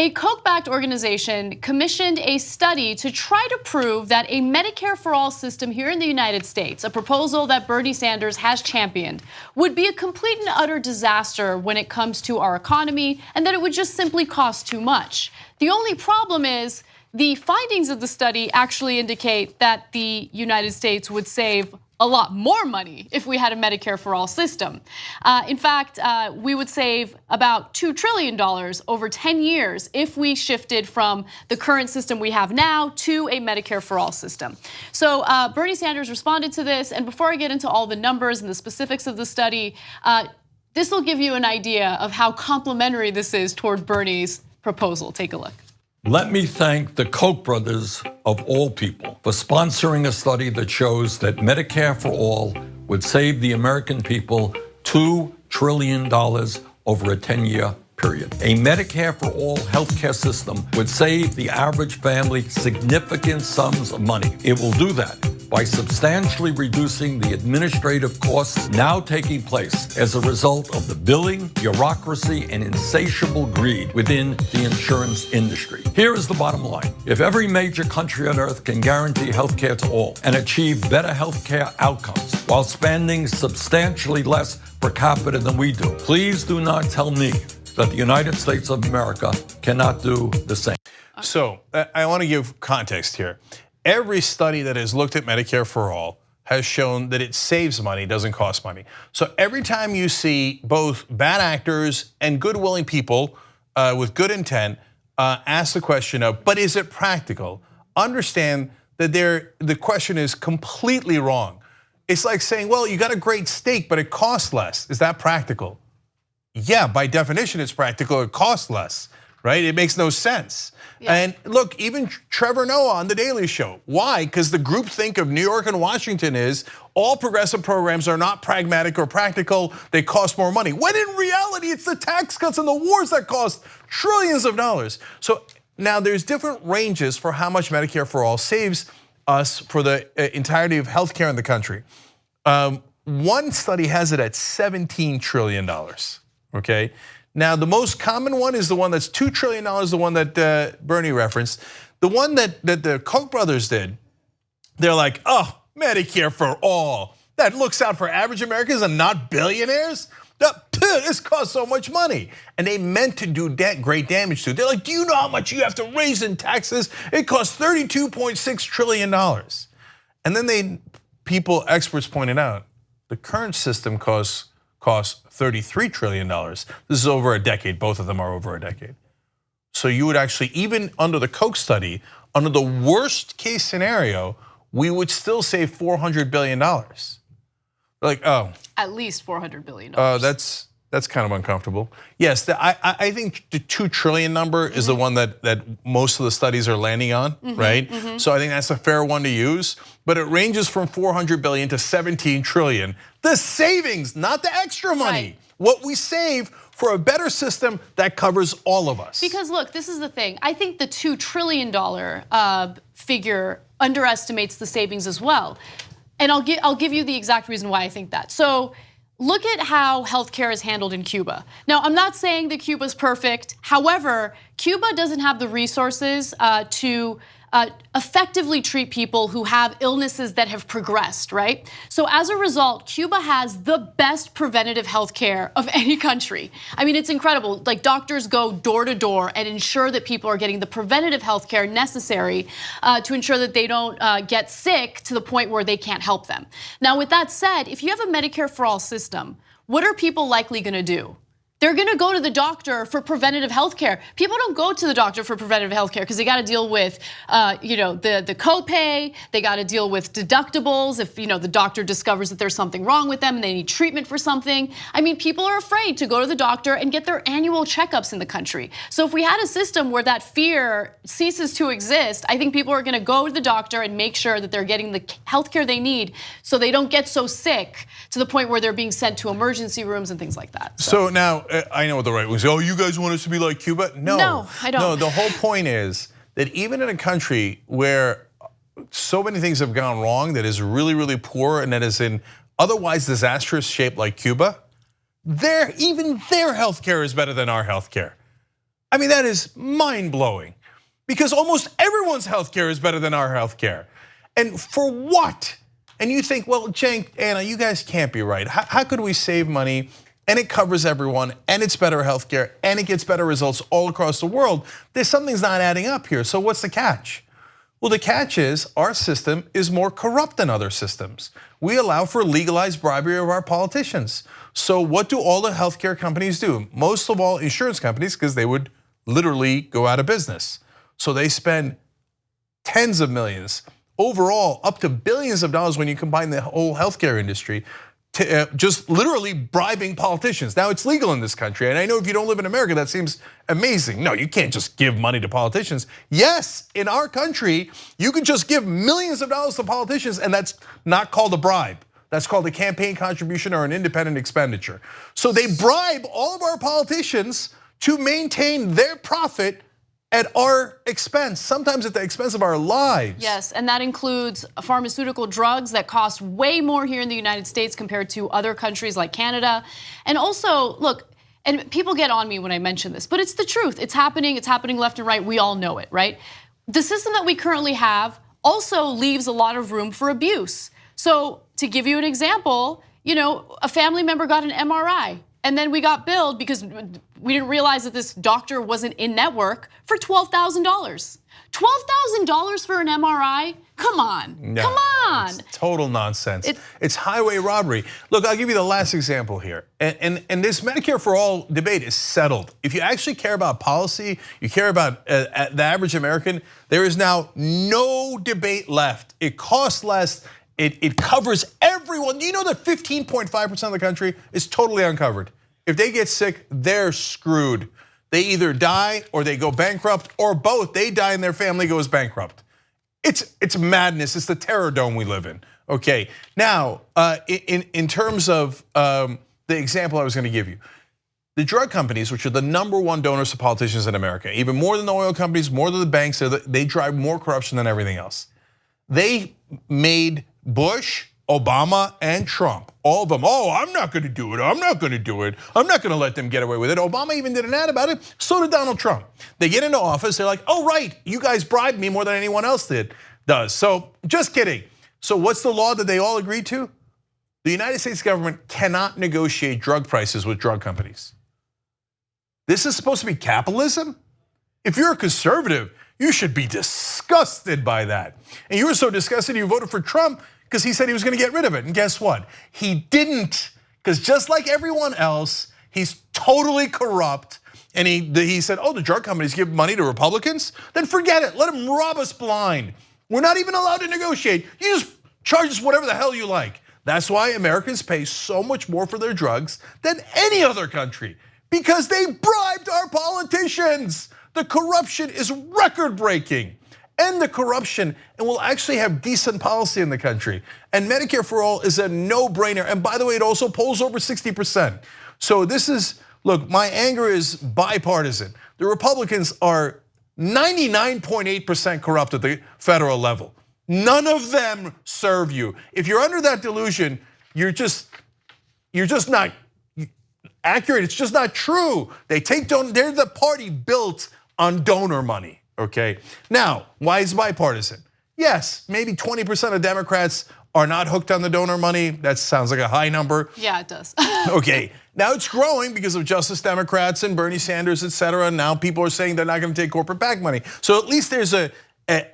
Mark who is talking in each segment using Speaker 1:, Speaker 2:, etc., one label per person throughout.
Speaker 1: A Koch-backed organization commissioned a study to try to prove that a Medicare for all system here in the United States, a proposal that Bernie Sanders has championed, would be a complete and utter disaster when it comes to our economy, and that it would just simply cost too much. The only problem is the findings of the study actually indicate that the United States would save a lot more money if we had a Medicare for all system. In fact, we would save about $2 trillion over 10 years if we shifted from the current system we have now to a Medicare for all system. So Bernie Sanders responded to this, and before I get into all the numbers and the specifics of the study, this will give you an idea of how complementary this is toward Bernie's proposal. Take a look.
Speaker 2: Let me thank the Koch brothers of all people for sponsoring a study that shows that Medicare for all would save the American people $2 trillion over a 10-year period. A Medicare for all healthcare system would save the average family significant sums of money. It will do that by substantially reducing the administrative costs now taking place as a result of the billing, bureaucracy, and insatiable greed within the insurance industry. Here is the bottom line. If every major country on earth can guarantee healthcare to all and achieve better healthcare outcomes while spending substantially less per capita than we do, please do not tell me that the United States of America cannot do the same.
Speaker 3: So I want to give context here. Every study that has looked at Medicare for all has shown that it saves money, doesn't cost money. So every time you see both bad actors and good willing people with good intent ask the question of, but is it practical? Understand that the question is completely wrong. It's like saying, well, you got a great steak, but it costs less. Is that practical? Yeah, by definition, it's practical. It costs less, right? It makes no sense. Yeah. And look, even Trevor Noah on The Daily Show. Why? Because the groupthink of New York and Washington is all progressive programs are not pragmatic or practical. They cost more money. When in reality, it's the tax cuts and the wars that cost trillions of dollars. So now there's different ranges for how much Medicare for all saves us for the entirety of healthcare in the country. One study has it at $17 trillion, okay? Now, the most common one is the one that's $2 trillion, the one that Bernie referenced. The one that the Koch brothers did, they're like, oh, Medicare for all. That looks out for average Americans and not billionaires? This costs so much money. And they meant to do great damage to it. They're like, do you know how much you have to raise in taxes? It costs $32.6 trillion. And then experts pointed out, the current system costs $33 trillion. This is over a decade. Both of them are over a decade. So you would actually, even under the Koch study, under the worst case scenario, we would still save $400 billion. Like, oh.
Speaker 1: At least $400 billion.
Speaker 3: That's kind of uncomfortable. Yes, I think the 2 trillion number is the one that most of the studies are landing on, right? So I think that's a fair one to use, but it ranges from 400 billion to 17 trillion. The savings, not the extra money. Right. What we save for a better system that covers all of us.
Speaker 1: Because look, this is the thing. I think the $2 trillion figure underestimates the savings as well. And I'll give you the exact reason why I think that. So look at how healthcare is handled in Cuba. Now, I'm not saying that Cuba's perfect. However, Cuba doesn't have the resources to effectively treat people who have illnesses that have progressed, right? So as a result, Cuba has the best preventative health care of any country. I mean, it's incredible. Like, doctors go door to door and ensure that people are getting the preventative health care necessary to ensure that they don't get sick to the point where they can't help them. Now, with that said, if you have a Medicare for all system, what are people likely gonna do? They're gonna go to the doctor for preventative health care. People don't go to the doctor for preventative health care because they gotta deal with the copay, they gotta deal with deductibles if the doctor discovers that there's something wrong with them and they need treatment for something. I mean, people are afraid to go to the doctor and get their annual checkups in the country. So if we had a system where that fear ceases to exist, I think people are gonna go to the doctor and make sure that they're getting the health care they need so they don't get so sick to the point where they're being sent to emergency rooms and things like that.
Speaker 3: So now, I know what the right wing says. Oh, you guys want us to be like Cuba?
Speaker 1: No, I don't.
Speaker 3: No, the whole point is that even in a country where so many things have gone wrong, that is really, really poor, and that is in otherwise disastrous shape like Cuba, even their healthcare is better than our healthcare. I mean, that is mind-blowing because almost everyone's healthcare is better than our healthcare. And for what? And you think, well, Cenk, Anna, you guys can't be right. How could we save money and it covers everyone and it's better healthcare and it gets better results all across the world? Something's not adding up here. So what's the catch? Well, the catch is our system is more corrupt than other systems. We allow for legalized bribery of our politicians. So what do all the healthcare companies do? Most of all insurance companies, because they would literally go out of business. So they spend tens of millions, overall up to billions of dollars when you combine the whole healthcare industry, to just literally bribing politicians. Now it's legal in this country, and I know if you don't live in America, that seems amazing. No, you can't just give money to politicians. Yes, in our country, you can just give millions of dollars to politicians, and that's not called a bribe. That's called a campaign contribution or an independent expenditure. So they bribe all of our politicians to maintain their profit at our expense, sometimes at the expense of our lives.
Speaker 1: Yes, and that includes pharmaceutical drugs that cost way more here in the United States compared to other countries like Canada. And also, look, and people get on me when I mention this, but it's the truth. It's happening left and right. We all know it, right? The system that we currently have also leaves a lot of room for abuse. So to give you an example, a family member got an MRI. And then we got billed because we didn't realize that this doctor wasn't in network for $12,000. $12,000 for an MRI? Come on,
Speaker 3: no,
Speaker 1: come on.
Speaker 3: It's total nonsense. It's highway robbery. Look, I'll give you the last example here. And this Medicare for All debate is settled. If you actually care about policy, you care about the average American, there is now no debate left. It costs less. It covers everyone. You know that 15.5% of the country is totally uncovered. If they get sick, they're screwed. They either die or they go bankrupt, or both. They die and their family goes bankrupt. It's madness. It's the terror dome we live in. Okay, now in terms of the example I was going to give you, the drug companies, which are the #1 donors to politicians in America, even more than the oil companies, more than the banks, they drive more corruption than everything else. They made Bush, Obama, and Trump, all of them, I'm not gonna do it, I'm not gonna do it, I'm not gonna let them get away with it. Obama even did an ad about it, so did Donald Trump. They get into office, they're like, oh right, you guys bribed me more than anyone else does. So just kidding. So what's the law that they all agreed to? The United States government cannot negotiate drug prices with drug companies. This is supposed to be capitalism? If you're a conservative, you should be disgusted by that. And you were so disgusted you voted for Trump because he said he was going to get rid of it. And guess what? He didn't, because just like everyone else, he's totally corrupt. And he said, the drug companies give money to Republicans? Then forget it, let them rob us blind. We're not even allowed to negotiate. You just charge us whatever the hell you like. That's why Americans pay so much more for their drugs than any other country, because they bribed our politicians. The corruption is record-breaking. End the corruption, and we'll actually have decent policy in the country. And Medicare for All is a no-brainer. And by the way, it also polls over 60%. So this is, look, my anger is bipartisan. The Republicans are 99.8% corrupt at the federal level. None of them serve you. If you're under that delusion, you're just not accurate. It's just not true. They're the party built on donor money, okay? Now, why is it bipartisan? Yes, maybe 20% of Democrats are not hooked on the donor money. That sounds like a high number.
Speaker 1: Yeah, it does.
Speaker 3: Okay, now it's growing because of Justice Democrats and Bernie Sanders, etc. Now people are saying they're not gonna take corporate PAC money. So at least there's a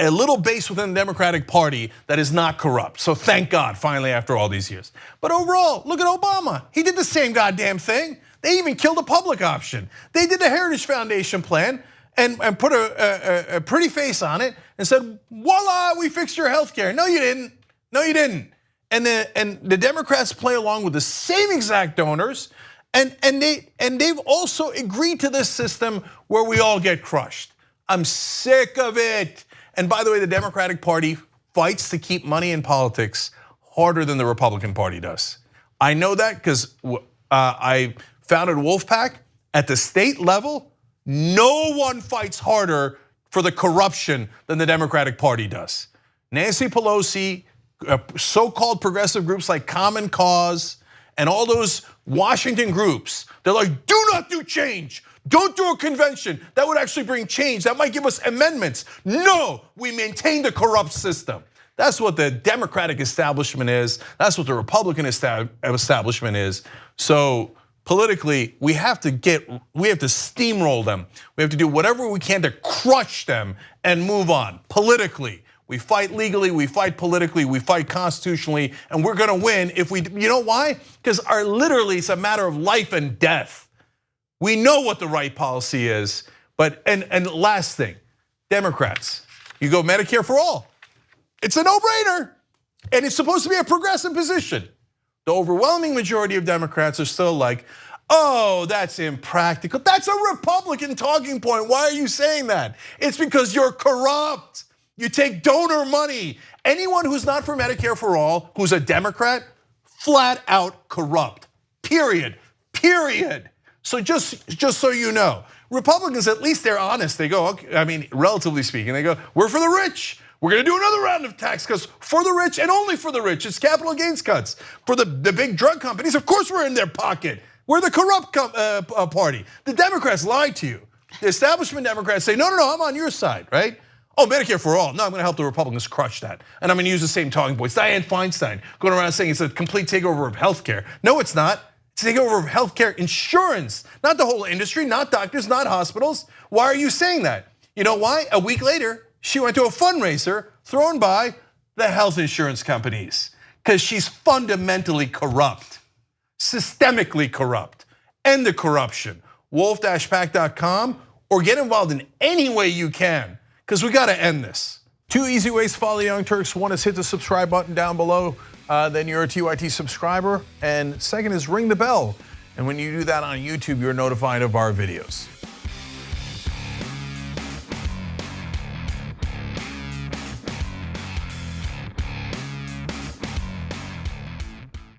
Speaker 3: little base within the Democratic Party that is not corrupt. So thank God, finally, after all these years. But overall, look at Obama. He did the same goddamn thing. They even killed a public option. They did the Heritage Foundation plan and put a pretty face on it and said, voila, we fixed your health care. No, you didn't. No, you didn't. And the Democrats play along with the same exact donors, and they've also agreed to this system where we all get crushed. I'm sick of it. And by the way, the Democratic Party fights to keep money in politics harder than the Republican Party does. I know that because I founded Wolfpack. At the state level, no one fights harder for the corruption than the Democratic Party does. Nancy Pelosi, so-called progressive groups like Common Cause, and all those Washington groups, they're like, do not do change. Don't do a convention. That would actually bring change. That might give us amendments. No, we maintain the corrupt system. That's what the Democratic establishment is. That's what the Republican establishment is. So politically, we have to steamroll them. We have to do whatever we can to crush them and move on. Politically, we fight legally, we fight politically, we fight constitutionally, and we're gonna win if we, you know why? Because literally it's a matter of life and death. We know what the right policy is, but, and last thing, Democrats, you go Medicare for all. It's a no-brainer, and it's supposed to be a progressive position. The overwhelming majority of Democrats are still like, oh, that's impractical. That's a Republican talking point. Why are you saying that? It's because you're corrupt. You take donor money. Anyone who's not for Medicare for all, who's a Democrat, flat out corrupt, period. So just so you know, Republicans, at least they're honest. They go, okay, I mean, relatively speaking, they go, we're for the rich. We're gonna do another round of tax cuts for the rich and only for the rich. It's capital gains cuts. For the big drug companies, of course we're in their pocket. We're the corrupt party. The Democrats lied to you. The establishment Democrats say, no, I'm on your side, right? Oh, Medicare for all. No, I'm gonna help the Republicans crush that. And I'm gonna use the same talking points. Dianne Feinstein going around saying it's a complete takeover of healthcare. No, it's not. It's a takeover of healthcare insurance, not the whole industry, not doctors, not hospitals. Why are you saying that? You know why? A week later, she went to a fundraiser thrown by the health insurance companies because she's fundamentally corrupt, systemically corrupt. End the corruption. wolf-pack.com or get involved in any way you can because we gotta end this. 2 easy ways to follow the Young Turks. One is hit the subscribe button down below, then you're a TYT subscriber. And second is ring the bell. And when you do that on YouTube, you're notified of our videos.